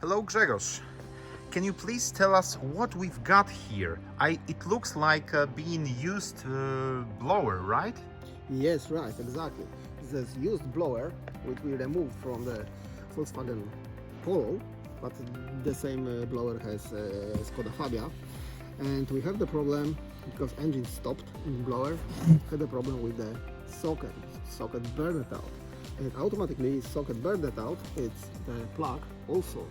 Hello Grzegorz. Can you please tell us what we've got here? It looks like a being used blower, right? Yes, right, exactly. This used blower, which we removed from the Volkswagen Polo, but the same blower has Skoda Fabia. And we have the problem, because engine stopped in blower, had the problem with the socket burned out. And automatically socket burned out, it's the plug also.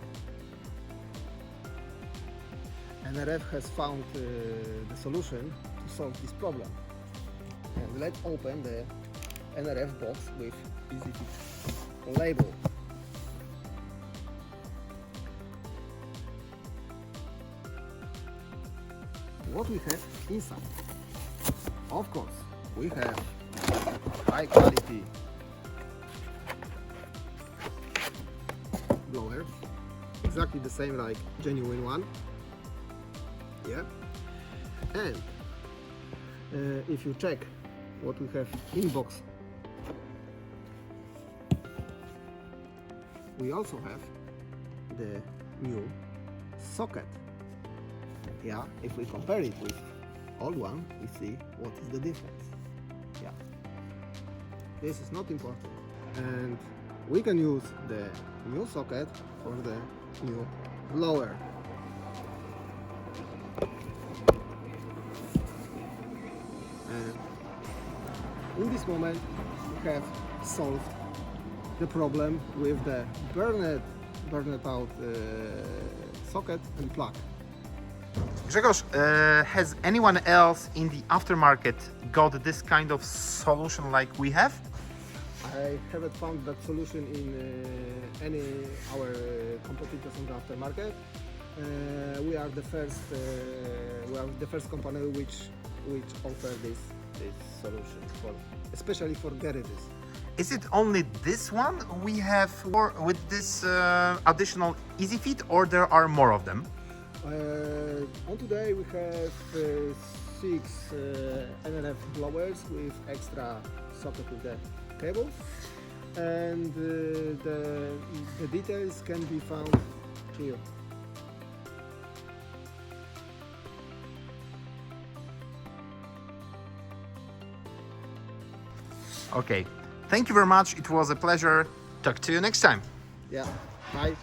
NRF has found the solution to solve this problem. And let's open the NRF box with Easy Fit label. What we have inside? Of course, we have high quality blower, exactly the same like genuine one. Yeah. And if you check what we have in box, we also have the new socket. Yeah, if we compare it with old one, we see what is the difference. Yeah, this is not important, and we can use the new socket for the new blower. And in this moment, we have solved the problem with the burned out socket and plug. Grzegorz, has anyone else in the aftermarket got this kind of solution like we have? I haven't found that solution in any our competitors on the aftermarket. We are the first company which offer this solution especially for garages. Is it only this one we have with this additional Easy Fit, or there are more of them? On today we have 6 NRF blowers with extra socket with the cables, and the details can be found here. Okay, thank you very much. It was a pleasure. Talk to you next time. Yeah, bye.